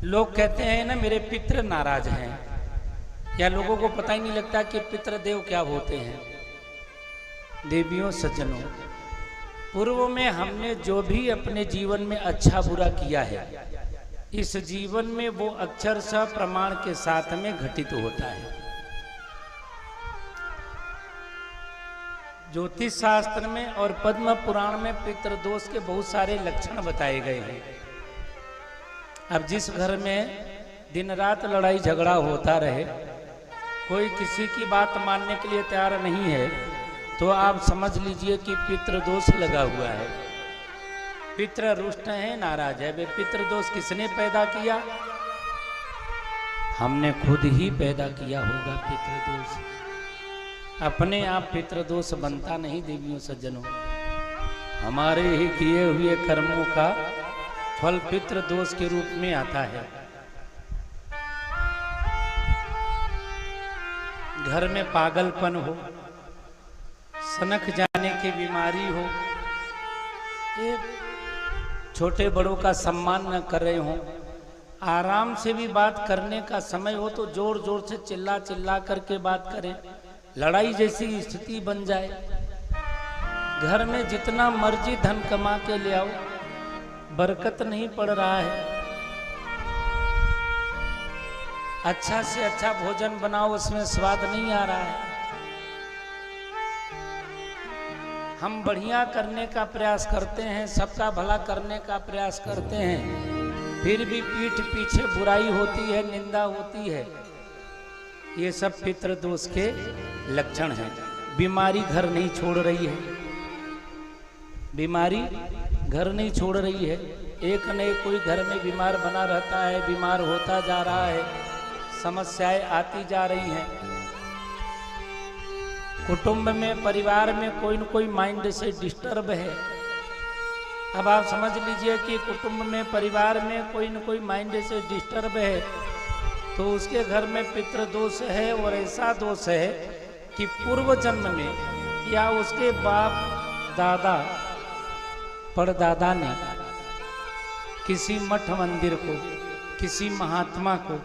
लोग कहते हैं ना मेरे पितृ नाराज हैं, या लोगों को पता ही नहीं लगता कि पितृदेव क्या होते हैं। देवियों सज्जनों, पूर्व में हमने जो भी अपने जीवन में अच्छा बुरा किया है, इस जीवन में वो अक्षरशः प्रमाण के साथ में घटित होता है। ज्योतिष शास्त्र में और पद्म पुराण में पितृदोष के बहुत सारे लक्षण बताए गए हैं। अब जिस घर में दिन रात लड़ाई झगड़ा होता रहे, कोई किसी की बात मानने के लिए तैयार नहीं है, तो आप समझ लीजिए कि पितृदोष लगा हुआ है। पितृ रुष्ट है, नाराज है। वे पितृदोष किसने पैदा किया? हमने खुद ही पैदा किया होगा पितृदोष। अपने आप पितृदोष बनता नहीं देवियों सज्जनों, हमारे ही किए हुए कर्मों का फल पितृदोष के रूप में आता है। घर में पागलपन हो, सनक जाने की बीमारी हो, ये छोटे बड़ों का सम्मान न कर रहे हो, आराम से भी बात करने का समय हो तो जोर जोर से चिल्ला चिल्ला करके बात करें, लड़ाई जैसी स्थिति बन जाए। घर में जितना मर्जी धन कमा के ले आओ, बरकत नहीं पड़ रहा है। अच्छा से अच्छा भोजन बनाओ, उसमें स्वाद नहीं आ रहा है। हम बढ़िया करने का प्रयास करते हैं, सबका भला करने का प्रयास करते हैं, फिर भी पीठ पीछे बुराई होती है, निंदा होती है। ये सब पितृदोष के लक्षण हैं। बीमारी घर नहीं छोड़ रही है, बीमारी घर नहीं छोड़ रही है। एक न एक कोई घर में बीमार बना रहता है, बीमार होता जा रहा है, समस्याएं आती जा रही हैं। कुटुंब में, परिवार में कोई न कोई माइंड से डिस्टर्ब है। अब आप समझ लीजिए कि कुटुंब में, परिवार में कोई न कोई माइंड से डिस्टर्ब है, तो उसके घर में पितृदोष है। और ऐसा दोष है कि पूर्व जन्म में या उसके बाप दादा परदादा ने किसी मठ मंदिर को, किसी महात्मा को,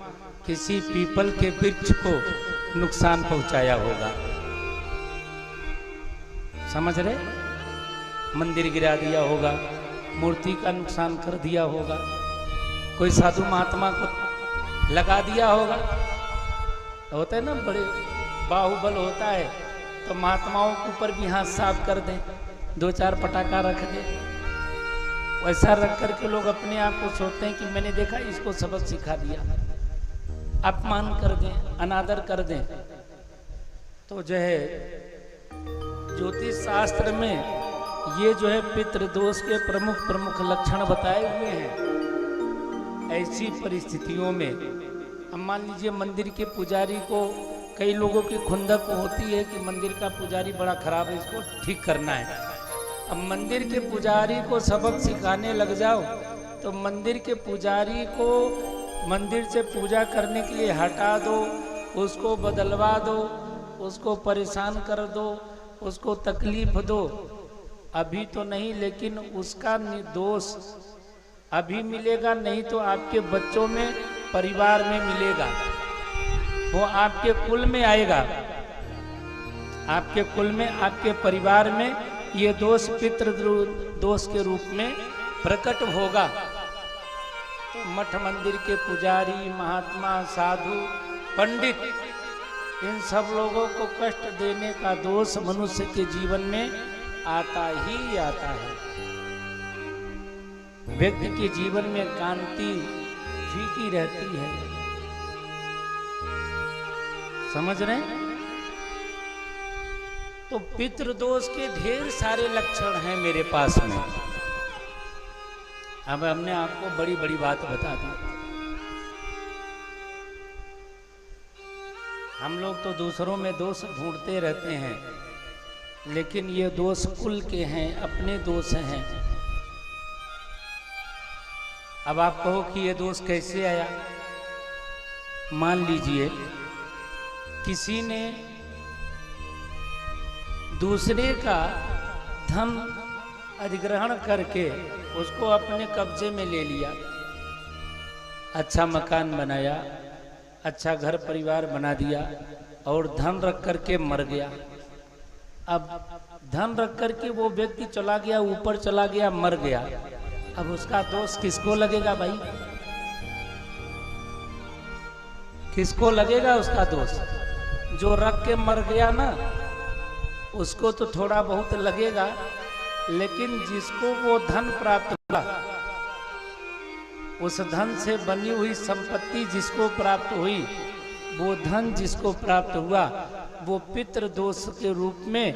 किसी पीपल के वृक्ष को नुकसान पहुंचाया होगा। समझ रहे? मंदिर गिरा दिया होगा, मूर्ति का नुकसान कर दिया होगा, कोई साधु महात्मा को लगा दिया होगा। होता है ना, बड़े बाहुबल होता है तो महात्माओं के ऊपर भी हाथ साफ कर दें, दो चार पटाखा रख दें। वैसा रख करके लोग अपने आप को सोचते हैं कि मैंने देखा, इसको सबक सिखा दिया। अपमान कर दें, अनादर कर दें। तो जो है ज्योतिष शास्त्र में ये जो है पितृदोष के प्रमुख प्रमुख लक्षण बताए हुए हैं। ऐसी परिस्थितियों में अब मान लीजिए मंदिर के पुजारी को, कई लोगों की खुंदक होती है कि मंदिर का पुजारी बड़ा खराब है, इसको ठीक करना है। अब मंदिर के पुजारी को सबक सिखाने लग जाओ तो मंदिर के पुजारी को मंदिर से पूजा करने के लिए हटा दो, उसको बदलवा दो, उसको परेशान कर दो, उसको तकलीफ दो। अभी तो नहीं, लेकिन उसका दोष अभी मिलेगा, नहीं तो आपके बच्चों में, परिवार में मिलेगा। वो आपके कुल में आएगा, आपके कुल में, आपके परिवार में ये दोष पितृ दोष के रूप में प्रकट होगा। तो मठ मंदिर के पुजारी, महात्मा, साधु, पंडित, इन सब लोगों को कष्ट देने का दोष मनुष्य के जीवन में आता ही आता है। व्यक्ति के जीवन में कांति फीकी रहती है। समझ रहे हैं? तो पितृदोष के ढेर सारे लक्षण हैं मेरे पास में। अब हमने आपको बड़ी बड़ी बात बता दी। हम लोग तो दूसरों में दोष ढूंढते रहते हैं, लेकिन ये दोष कुल के हैं, अपने दोष हैं। अब आप कहो कि ये दोष कैसे आया? मान लीजिए किसी ने दूसरे का धन अधिग्रहण करके उसको अपने कब्जे में ले लिया, अच्छा मकान बनाया, अच्छा घर परिवार बना दिया और धन रख करके मर गया। अब धन रख करके वो व्यक्ति चला गया, ऊपर चला गया, मर गया। अब उसका दोष किसको लगेगा भाई? किसको लगेगा उसका दोष? जो रख के मर गया ना, उसको तो थोड़ा बहुत लगेगा, लेकिन जिसको वो धन प्राप्त हुआ, उस धन से बनी हुई संपत्ति जिसको प्राप्त हुई, वो धन जिसको प्राप्त हुआ, वो पितृ दोष के रूप में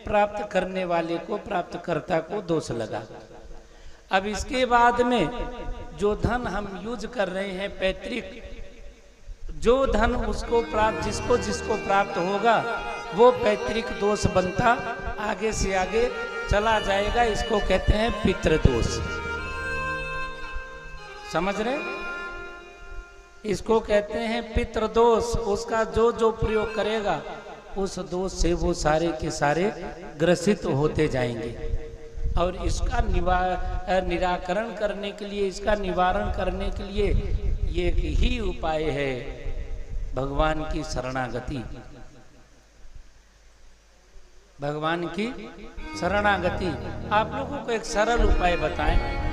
प्राप्त करने वाले को, प्राप्तकर्ता को दोष लगा। अब इसके बाद में जो धन हम यूज कर रहे हैं पैतृक, जो धन उसको प्राप्त, जिसको जिसको प्राप्त होगा, वो पैतृक दोष बनता आगे से आगे चला जाएगा। इसको कहते हैं पितृदोष। समझ रहे? इसको कहते हैं पितृदोष। उसका जो जो प्रयोग करेगा, उस दोष से वो सारे के सारे ग्रसित होते जाएंगे। और इसका निराकरण करने के लिए, इसका निवारण करने के लिए एक ही उपाय है, भगवान की शरणागति। भगवान की शरणागति। आप लोगों को एक सरल उपाय बताएं।